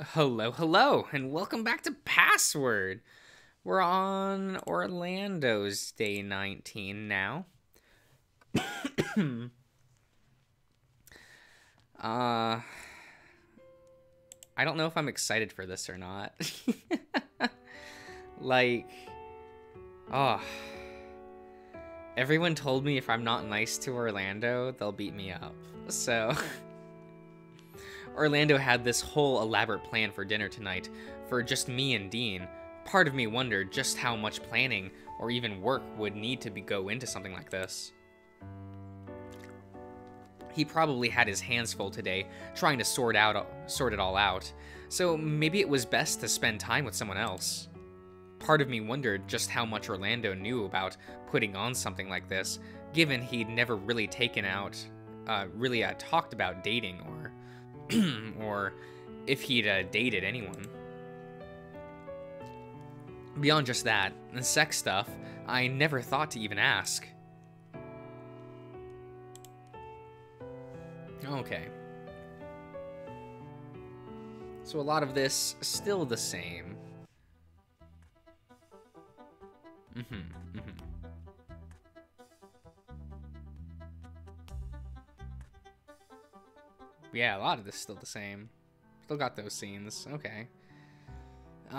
Hello, hello, and welcome back to Password. We're on Orlando's day 19 now. uh, I don't know if I'm excited for this or not. like, oh, everyone told me if I'm not nice to Orlando, they'll beat me up. So, Orlando had this whole elaborate plan for dinner tonight for just me and Dean. Part of me wondered just how much planning or even work would need to go into something like this. He probably had his hands full today trying to sort it all out, so maybe it was best to spend time with someone else. Part of me wondered just how much Orlando knew about putting on something like this, given he'd never really talked about dating or if he'd dated anyone. Beyond just that, the sex stuff, I never thought to even ask. Okay. So a lot of this still the same. Yeah, a lot of this still the same. Still got those scenes. Okay.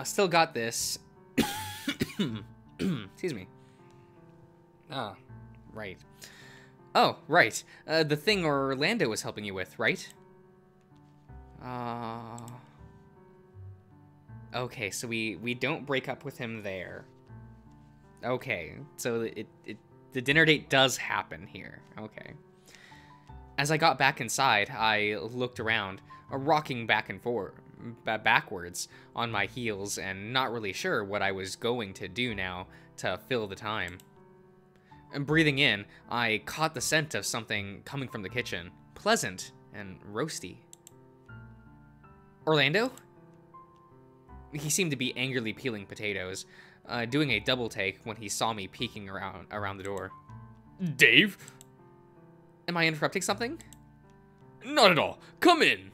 Still got this. Excuse me. Ah, right. Oh, right. The thing Orlando was helping you with, right? Okay, so we don't break up with him there. Okay, so the dinner date does happen here. Okay. As I got back inside, I looked around, rocking back and forth, backwards on my heels and not really sure what I was going to do now to fill the time. And breathing in, I caught the scent of something coming from the kitchen, pleasant and roasty. Orlando? He seemed to be angrily peeling potatoes, doing a double take when he saw me peeking around the door. Dave? Am I interrupting something? Not at all. Come in.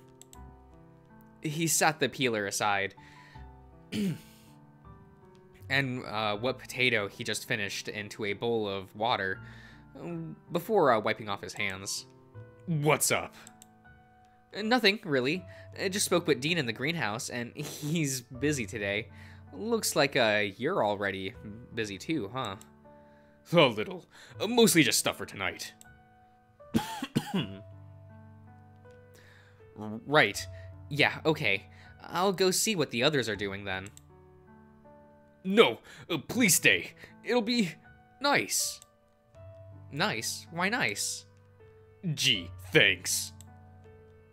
He sat the peeler aside. And what potato he just finished into a bowl of water before wiping off his hands. What's up? Nothing, really. I just spoke with Dean in the greenhouse, and he's busy today. Looks like you're already busy too, huh? A little. Mostly just stuff for tonight. Right. Yeah, okay. I'll go see what the others are doing then. No, please stay. It'll be nice. Nice? Why nice? Gee, thanks.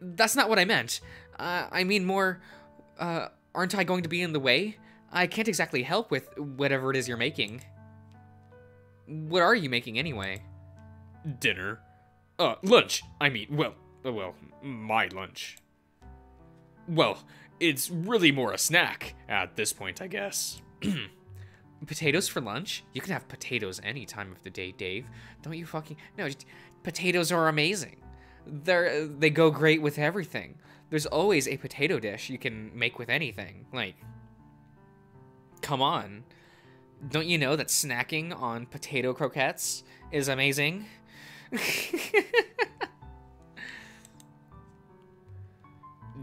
That's not what I meant. I mean more, aren't I going to be in the way? I can't exactly help with whatever it is you're making. What are you making anyway? Dinner. Lunch. I mean, well, my lunch. Well, it's really more a snack at this point, I guess. Potatoes for lunch? You can have potatoes any time of the day, Dave. Don't you fucking... No, potatoes are amazing. They go great with everything. There's always a potato dish you can make with anything. Like, come on. Don't you know that snacking on potato croquettes is amazing?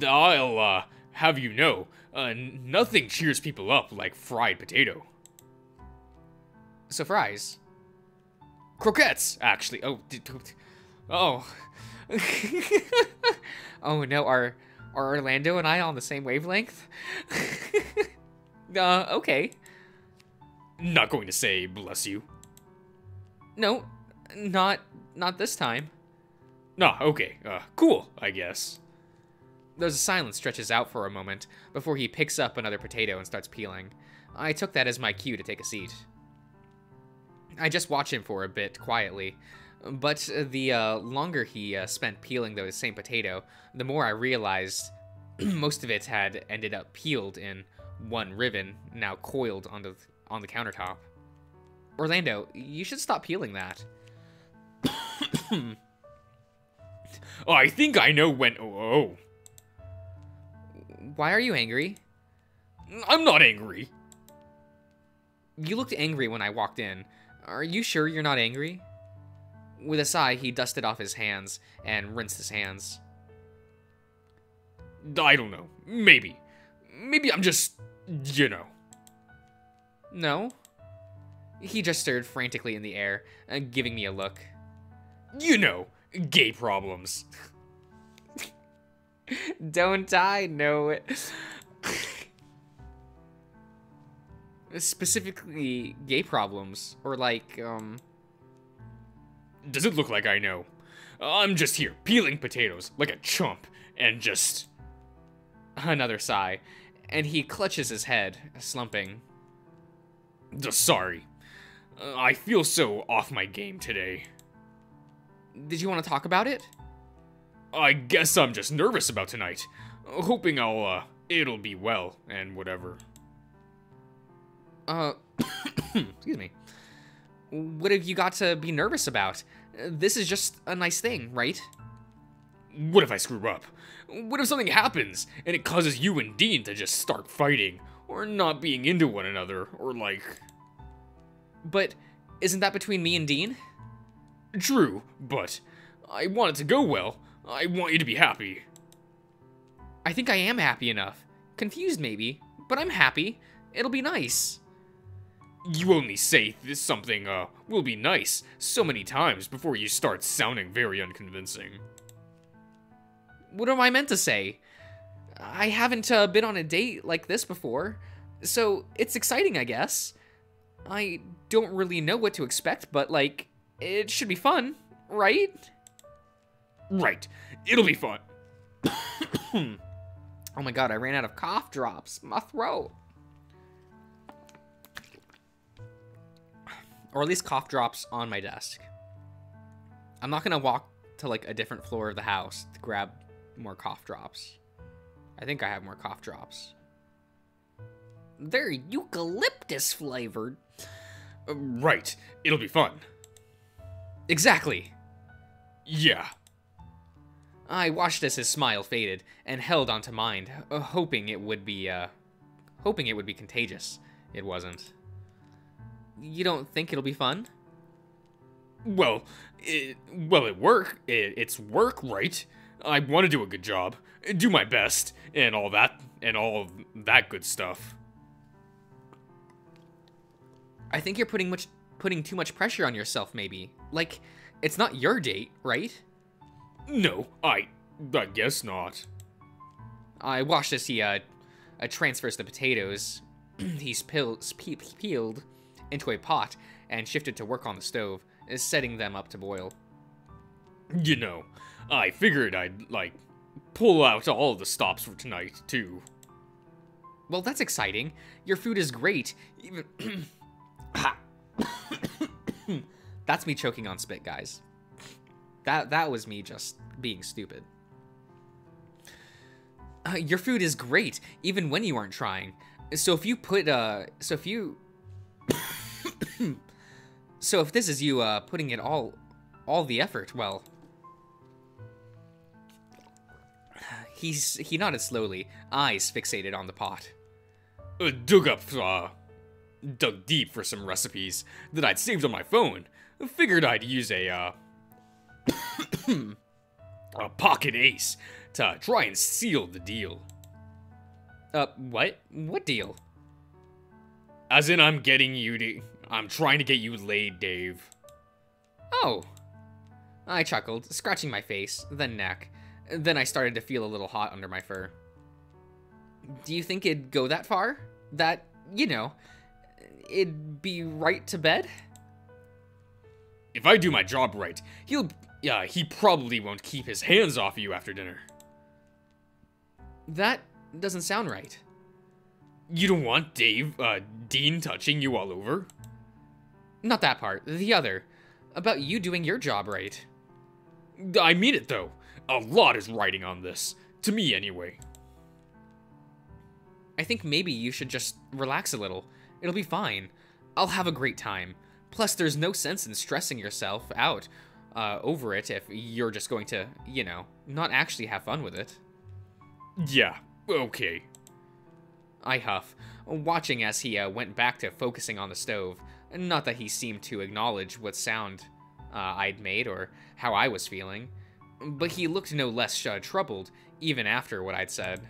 I'll, have you know, nothing cheers people up like fried potato. So fries. Croquettes, actually. Oh. Oh no, are Orlando and I on the same wavelength? Okay. Not going to say bless you. No, not this time. Nah, okay. Cool, I guess. There's a silence stretches out for a moment before he picks up another potato and starts peeling. I took that as my cue to take a seat. I just watched him for a bit, quietly. But the longer he spent peeling the same potato, the more I realized most of it had ended up peeled in one ribbon, now coiled on the countertop. Orlando, you should stop peeling that. I think I know when... Oh. Why are you angry? I'm not angry. You looked angry when I walked in. Are you sure you're not angry? With a sigh, he dusted off his hands and rinsed his hands. I don't know. Maybe. Maybe I'm just, you know. No? He just stared frantically in the air, giving me a look. You know, gay problems. Don't I know it? Specifically, gay problems. Or like, Does it look like I know? I'm just here, peeling potatoes like a chump, and just... Another sigh, and he clutches his head, slumping. Sorry. I feel so off my game today. Did you want to talk about it? I guess I'm just nervous about tonight. Hoping it'll be well, and whatever. Excuse me. What have you got to be nervous about? This is just a nice thing, right? What if I screw up? What if something happens, and it causes you and Dean to just start fighting, or not being into one another, or like... But isn't that between me and Dean? True, but I want it to go well. I want you to be happy. I think I am happy enough. Confused maybe, but I'm happy. It'll be nice. You only say something, will be nice so many times before you start sounding very unconvincing. What am I meant to say? I haven't been on a date like this before, so it's exciting, I guess. I don't really know what to expect, but, like, it should be fun, right? Right. It'll be fun. Oh my god, I ran out of cough drops. My throat. Or at least cough drops on my desk. I'm not gonna walk to, like, a different floor of the house to grab more cough drops. I think I have more cough drops. They're eucalyptus flavored. Right. It'll be fun. Exactly. Yeah. I watched as his smile faded and held onto mine, hoping it would be contagious. It wasn't. You don't think it'll be fun? Well, it's work, right? I want to do a good job, do my best, and all that good stuff. I think you're putting too much pressure on yourself, maybe. Like, it's not your date, right? No, I guess not. I watched as he transfers the potatoes he's peeled into a pot and shifted to work on the stove, setting them up to boil. You know, I figured I'd, like, pull out all the stops for tonight, too. Well, that's exciting. Your food is great. Even... That's me choking on spit, guys. That was me just being stupid. Your food is great, even when you aren't trying. So if you put, so if this is you, putting it all the effort, well... He nodded slowly, eyes fixated on the pot. Dug deep for some recipes that I'd saved on my phone. Figured I'd use a pocket ace to try and seal the deal. What? What deal? As in, I'm trying to get you laid, Dave. Oh. I chuckled, scratching my face, then neck. Then I started to feel a little hot under my fur. Do you think it'd go that far? That, you know, it'd be right to bed? If I do my job right, he probably won't keep his hands off you after dinner. That doesn't sound right. You don't want Dean touching you all over? Not that part, the other. About you doing your job right. I mean it, though. A lot is riding on this. To me, anyway. I think maybe you should just relax a little. It'll be fine. I'll have a great time. Plus, there's no sense in stressing yourself out over it if you're just going to, you know, not actually have fun with it. Yeah, Okay. I huff, watching as he went back to focusing on the stove. Not that he seemed to acknowledge what sound I'd made or how I was feeling, but he looked no less troubled, even after what I'd said.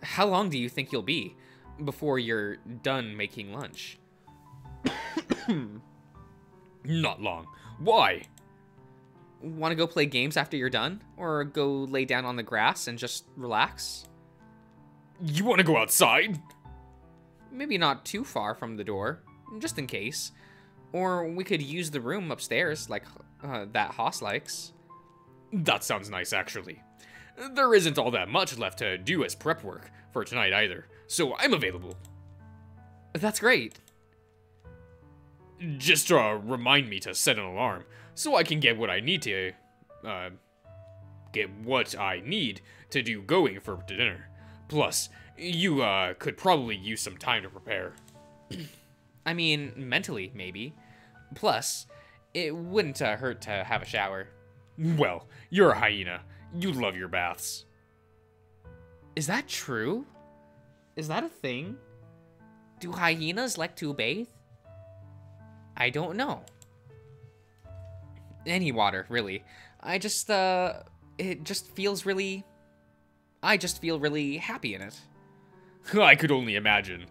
How long do you think you'll be before you're done making lunch? Not long. Why? Want to go play games after you're done? Or go lay down on the grass and just relax? You want to go outside? Maybe not too far from the door, just in case. Or we could use the room upstairs, like that Haas likes. That sounds nice, actually. There isn't all that much left to do as prep work for tonight either, so I'm available. That's great. Just remind me to set an alarm, so I can get what I need to, do going for dinner. Plus, you, could probably use some time to prepare. I mean, mentally, maybe. Plus, it wouldn't hurt to have a shower. Well, you're a hyena. You love your baths. Is that true? Is that a thing? Do hyenas like to bathe? I don't know. Any water, really. I just feel really happy in it. I could only imagine.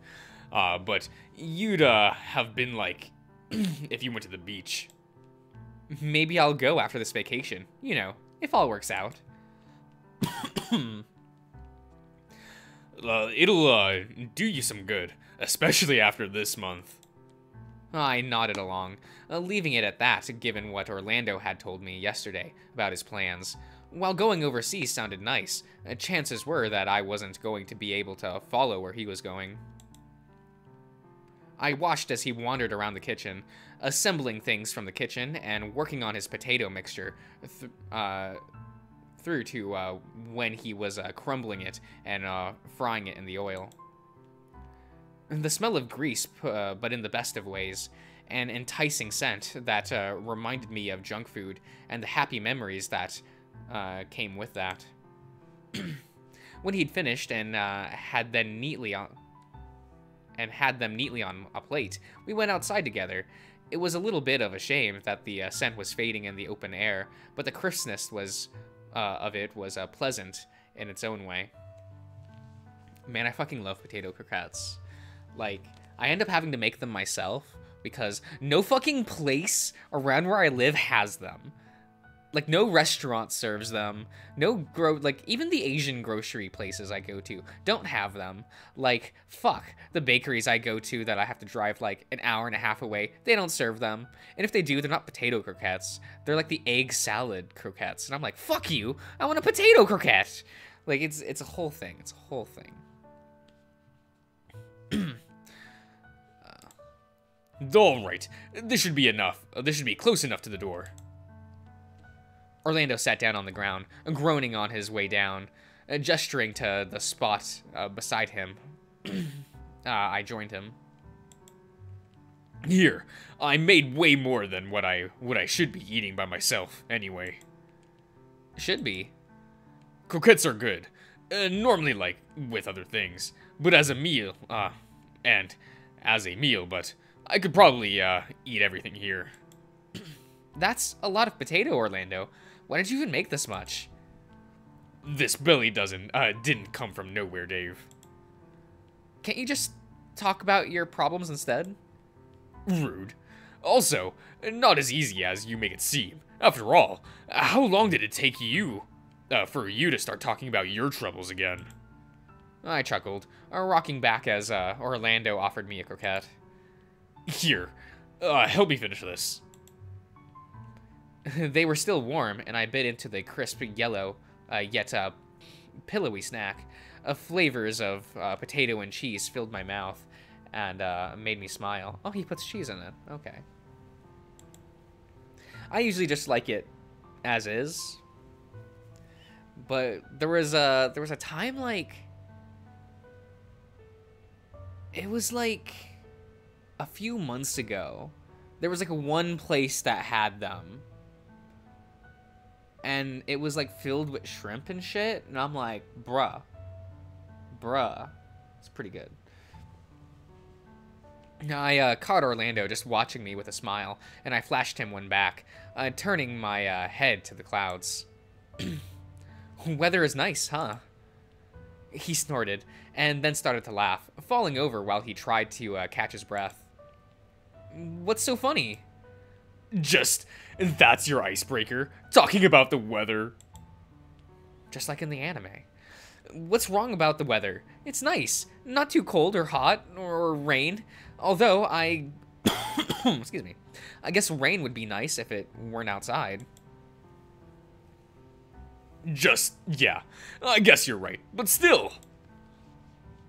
But you'd, have been like, if you went to the beach. Maybe I'll go after this vacation. You know, if all works out. It'll, do you some good, especially after this month. I nodded along, leaving it at that, given what Orlando had told me yesterday about his plans. While going overseas sounded nice, chances were that I wasn't going to be able to follow where he was going. I watched as he wandered around the kitchen, assembling things from the kitchen and working on his potato mixture through to when he was crumbling it and frying it in the oil. The smell of grease, but in the best of ways, an enticing scent that reminded me of junk food and the happy memories that came with that. When he'd finished and had them neatly on a plate, we went outside together. It was a little bit of a shame that the scent was fading in the open air, but the crispness of it was pleasant in its own way. Man, I fucking love potato croquettes. Like, I end up having to make them myself because no fucking place around where I live has them. Like, no restaurant serves them. Even the Asian grocery places I go to don't have them. Like, fuck, the bakeries I go to that I have to drive, like, an hour and a half away, they don't serve them. And if they do, they're not potato croquettes. They're, like, the egg salad croquettes. And I'm like, fuck you, I want a potato croquette! Like, it's a whole thing. It's a whole thing. Alright, this should be enough. This should be close enough to the door. Orlando sat down on the ground, groaning on his way down, gesturing to the spot beside him. I joined him. Here, I made way more than what I should be eating by myself, anyway. Should be. Croquettes are good. Normally, like, with other things. But as a meal, but I could probably, eat everything here. That's a lot of potato, Orlando. Why did you even make this much? This belly didn't come from nowhere, Dave. Can't you just talk about your problems instead? Rude. Also, not as easy as you make it seem. After all, how long did it take you, for you to start talking about your troubles again? I chuckled, rocking back as, Orlando offered me a croquette. Here, help me finish this. They were still warm, and I bit into the crisp yellow, yet pillowy snack. Flavors of potato and cheese filled my mouth and made me smile. Oh, he puts cheese in it. Okay. I usually just like it as is, but there was a time, like, it was like a few months ago. There was like one place that had them. And it was, like, filled with shrimp and shit. And I'm like, bruh, bruh. It's pretty good. I caught Orlando just watching me with a smile, and I flashed him one back, turning my head to the clouds. Weather is nice, huh? He snorted, and then started to laugh, falling over while he tried to catch his breath. What's so funny? Just, that's your icebreaker? Talking about the weather? Just like in the anime. What's wrong about the weather? It's nice. Not too cold or hot or rain. Although excuse me. I guess rain would be nice if it weren't outside. Yeah. I guess you're right. But still.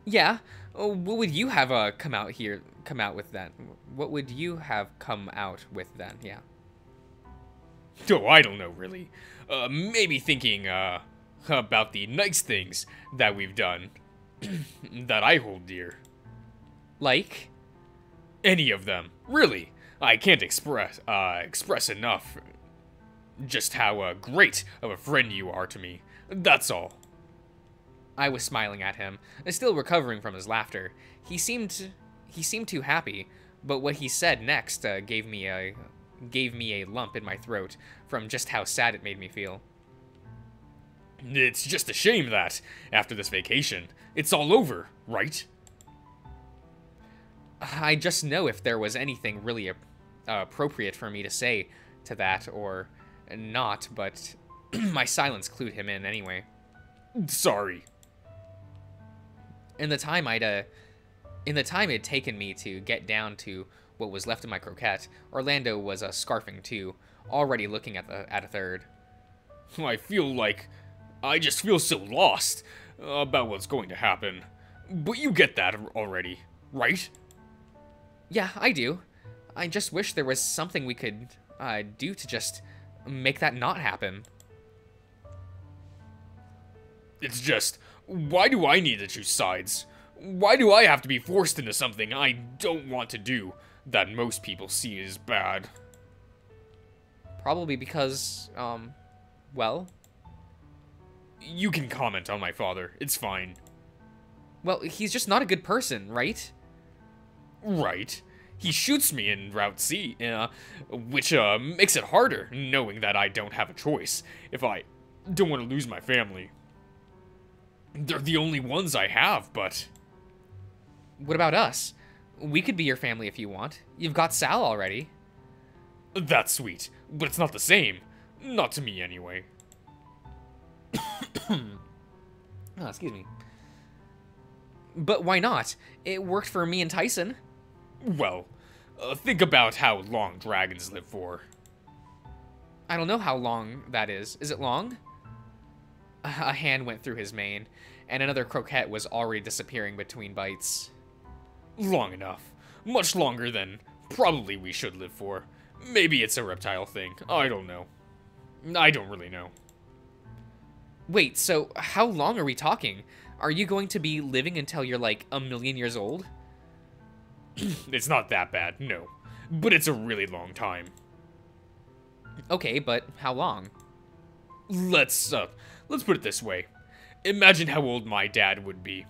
Yeah. What would you have come out with then? What would you have come out with then? Yeah. Oh, I don't know, really. Maybe thinking, about the nice things that we've done. That I hold dear. Like? Any of them. Really. I can't express enough just how great of a friend you are to me. That's all. I was smiling at him, still recovering from his laughter. He seemed too happy, but what he said next gave me a lump in my throat from just how sad it made me feel. It's just a shame that, after this vacation, it's all over, right? I just know if there was anything really appropriate for me to say to that or not, but my silence clued him in anyway. Sorry. In the time it'd taken me to get down to what was left of my croquette, Orlando was scarfing too, already looking at a third. I just feel so lost about what's going to happen. But you get that already, right? Yeah, I do. I just wish there was something we could do to just make that not happen. It's just, why do I need to choose sides? Why do I have to be forced into something I don't want to do that most people see as bad? Probably because, well... You can comment on my father. It's fine. Well, he's just not a good person, right? Right. He shoots me in Route C, which makes it harder, knowing that I don't have a choice if I don't want to lose my family. They're the only ones I have, but... What about us? We could be your family if you want. You've got Sal already. That's sweet, but it's not the same. Not to me, anyway. Oh, excuse me. But why not? It worked for me and Tyson. Well, think about how long dragons live for. I don't know how long that is. Is it long? A hand went through his mane, and another croquette was already disappearing between bites. Long enough. Much longer than probably we should live for. Maybe it's a reptile thing. I don't know. I don't really know. Wait, so how long are we talking? Are you going to be living until you're like 1,000,000 years old? It's not that bad, no. But it's a really long time. Okay, but how long? Let's put it this way. Imagine how old my dad would be.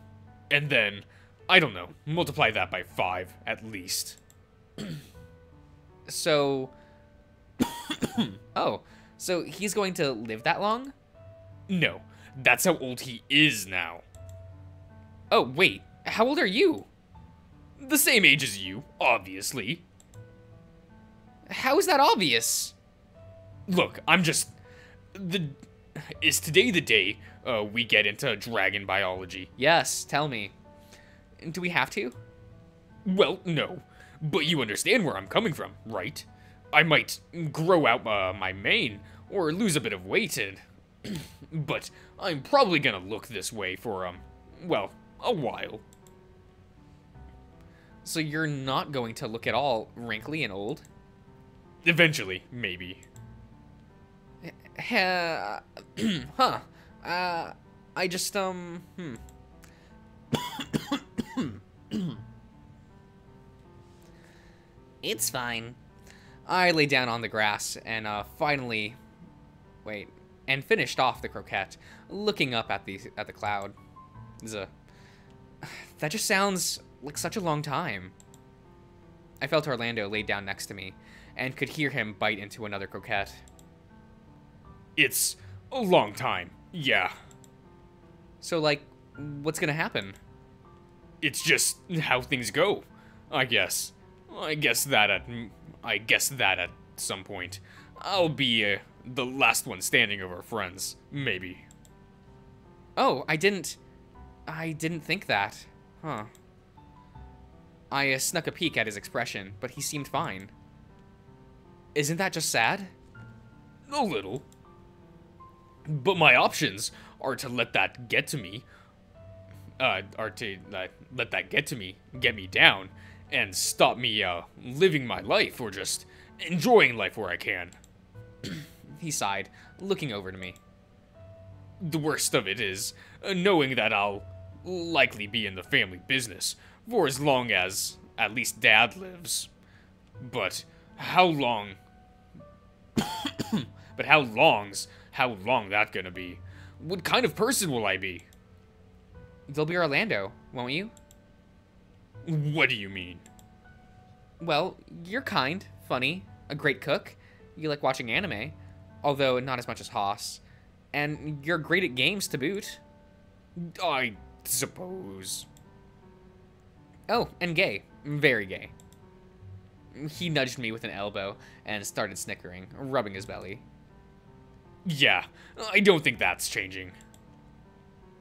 And then, I don't know, multiply that by 5, at least. So... Oh, so he's going to live that long? No, that's how old he is now. Oh, wait, how old are you? The same age as you, obviously. How is that obvious? Look, Is today the day we get into dragon biology? Yes, tell me. Do we have to? Well, no. But you understand where I'm coming from, right? I might grow out my mane, or lose a bit of weight, and... but I'm probably gonna look this way for, well, a while. So you're not going to look at all wrinkly and old? Eventually, maybe. Huh. I just, It's fine. I lay down on the grass and, finished off the croquette, looking up at the cloud. That just sounds like such a long time. I felt Orlando laid down next to me, and could hear him bite into another croquette. It's a long time, yeah. So, like, what's gonna happen? It's just how things go, I guess. I guess that at some point, I'll be the last one standing of our friends, maybe. Oh, I didn't think that. Huh. I snuck a peek at his expression, but he seemed fine. Isn't that just sad? A little. But my options are to let that get to me, get me down, and stop me living my life, or just enjoying life where I can. He sighed, looking over to me. The worst of it is knowing that I'll likely be in the family business for as long as at least Dad lives. But how long? But how long that gonna be? What kind of person will I be? You'll be Orlando, won't you? What do you mean? Well, you're kind, funny, a great cook. You like watching anime, although not as much as Haas. And you're great at games to boot. I suppose. Oh, and gay. Very gay. He nudged me with an elbow and started snickering, rubbing his belly. Yeah, I don't think that's changing.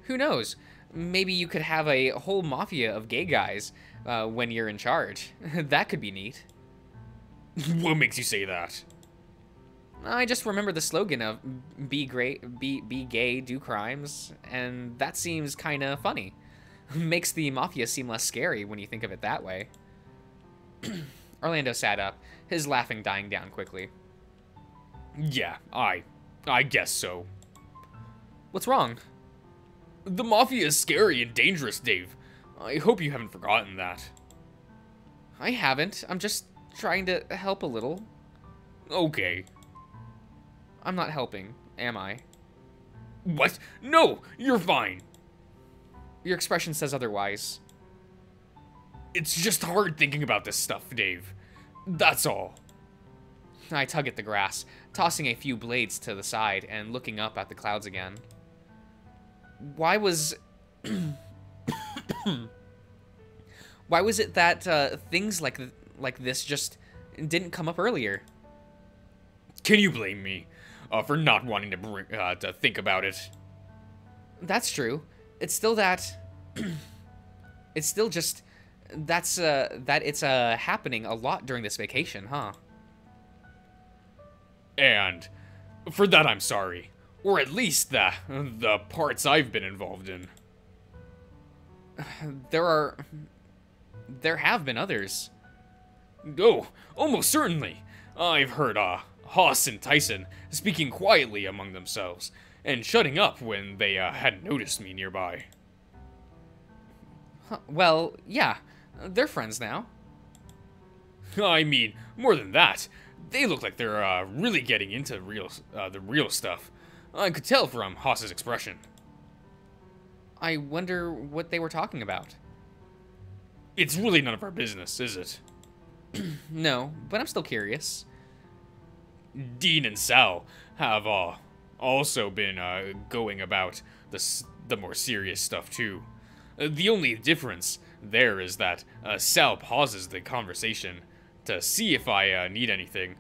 Who knows? Maybe you could have a whole mafia of gay guys when you're in charge. That could be neat. What makes you say that? I just remember the slogan of be great, be gay, do crimes, and that seems kind of funny. Makes the mafia seem less scary when you think of it that way. Orlando sat up, his laughing dying down quickly. Yeah, I guess so. What's wrong? The mafia is scary and dangerous, Dave. I hope you haven't forgotten that. I haven't. I'm just trying to help a little. Okay. I'm not helping, am I? What? No, you're fine. Your expression says otherwise. It's just hard thinking about this stuff, Dave. That's all. I tug at the grass, tossing a few blades to the side and looking up at the clouds again. Why was... Why was it that things like this just didn't come up earlier? Can you blame me for not wanting to think about it? That's true. It's still that... It's still just... that it's happening a lot during this vacation, huh? And for that I'm sorry. Or at least the parts I've been involved in. There have been others. Oh, almost certainly. I've heard Haas and Tyson speaking quietly among themselves, and shutting up when they hadn't noticed me nearby. Huh, well, yeah, they're friends now. I mean, more than that, they look like they're really getting into the real stuff. I could tell from Haas's expression. I wonder what they were talking about. It's really none of our business, is it? No, but I'm still curious. Dean and Sal have also been going about the more serious stuff too. The only difference there is that Sal pauses the conversation to see if I need anything,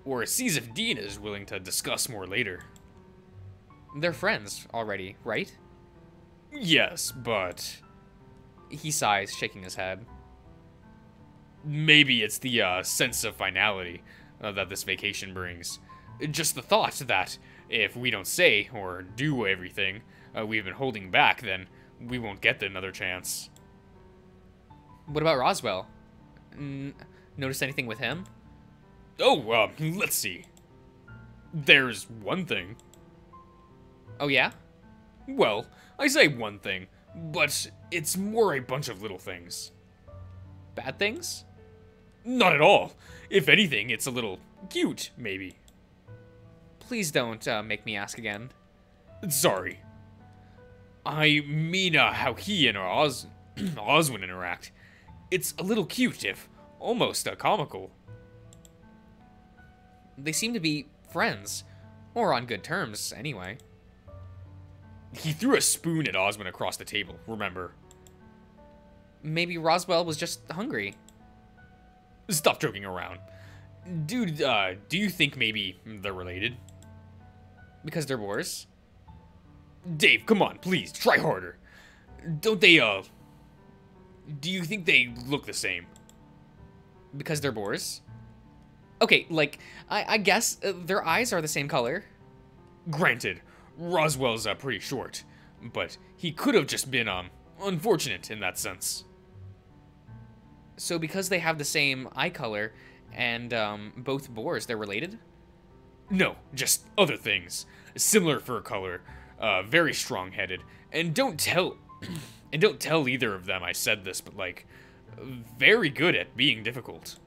or sees if Dean is willing to discuss more later. They're friends already, right? Yes, but... He sighs, shaking his head. Maybe it's the sense of finality that this vacation brings. Just the thought that if we don't say or do everything we've been holding back, then we won't get another chance. What about Roswell? Notice anything with him? Oh, let's see. There's one thing. Oh, yeah? Well, I say one thing, but it's more a bunch of little things. Bad things? Not at all. If anything, it's a little cute, maybe. Please don't make me ask again. Sorry. I mean, how he and Oswin interact. It's a little cute, if almost comical. They seem to be friends. Or on good terms, anyway. He threw a spoon at Oswin across the table, remember? Maybe Roswell was just hungry. Stop joking around. Dude, do you think maybe they're related? Because they're boars? Dave, come on, please, try harder. Don't they, do you think they look the same? Because they're boars? Okay, like, I guess their eyes are the same color. Granted, Roswell's, pretty short, but he could have just been, unfortunate in that sense. So because they have the same eye color and, both boars, they're related? No, just other things. Similar fur color, very strong-headed, and don't tell either of them I said this, but like, very good at being difficult.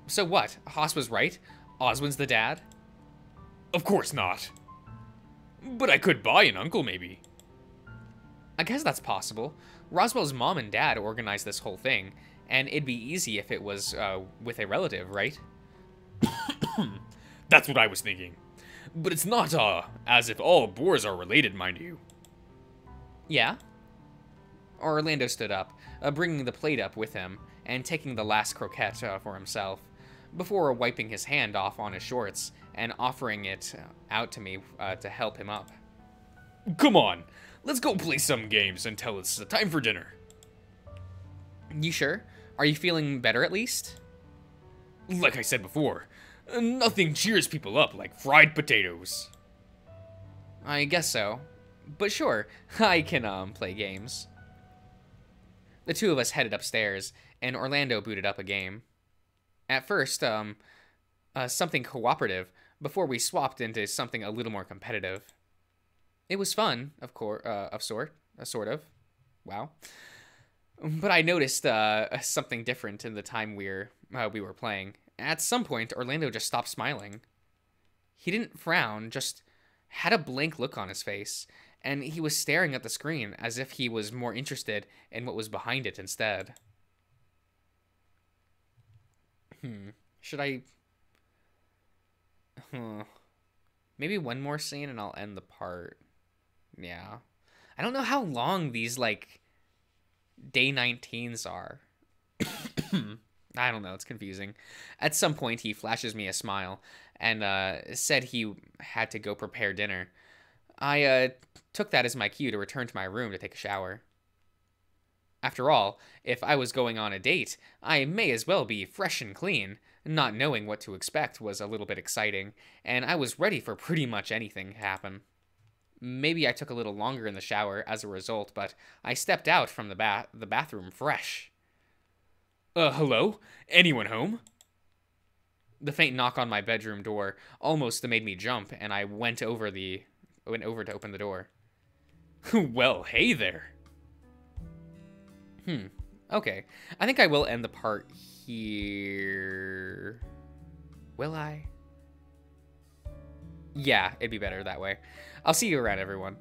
So what? Haas was right? Oswin's the dad? Of course not. But I could buy an uncle, maybe. I guess that's possible. Roswell's mom and dad organized this whole thing, and it'd be easy if it was, with a relative, right? That's what I was thinking. But it's not, as if all boars are related, mind you. Yeah? Orlando stood up, bringing the plate up with him, and taking the last croquette for himself, before wiping his hand off on his shorts and offering it out to me to help him up. Come on, let's go play some games until it's time for dinner. You sure? Are you feeling better at least? Like I said before, nothing cheers people up like fried potatoes. I guess so. But sure, I can play games. The two of us headed upstairs, and Orlando booted up a game. At first, something cooperative, before we swapped into something a little more competitive. It was fun, sort of. Wow. But I noticed something different in the time we were playing. At some point, Orlando just stopped smiling. He didn't frown, just had a blank look on his face, and he was staring at the screen as if he was more interested in what was behind it instead. Should I... Maybe one more scene and I'll end the part. Yeah. I don't know how long these, like, day 19s are. I don't know, it's confusing. At some point, he flashes me a smile and said he had to go prepare dinner. I took that as my cue to return to my room to take a shower. After all, if I was going on a date, I may as well be fresh and clean. Not knowing what to expect was a little bit exciting, and I was ready for pretty much anything to happen. Maybe I took a little longer in the shower as a result, but I stepped out from the bathroom fresh. Hello? Anyone home? The faint knock on my bedroom door almost made me jump, and I went over to open the door. Well, hey there. Okay. I think I will end the part here. Will I? Yeah, it'd be better that way. I'll see you around, everyone.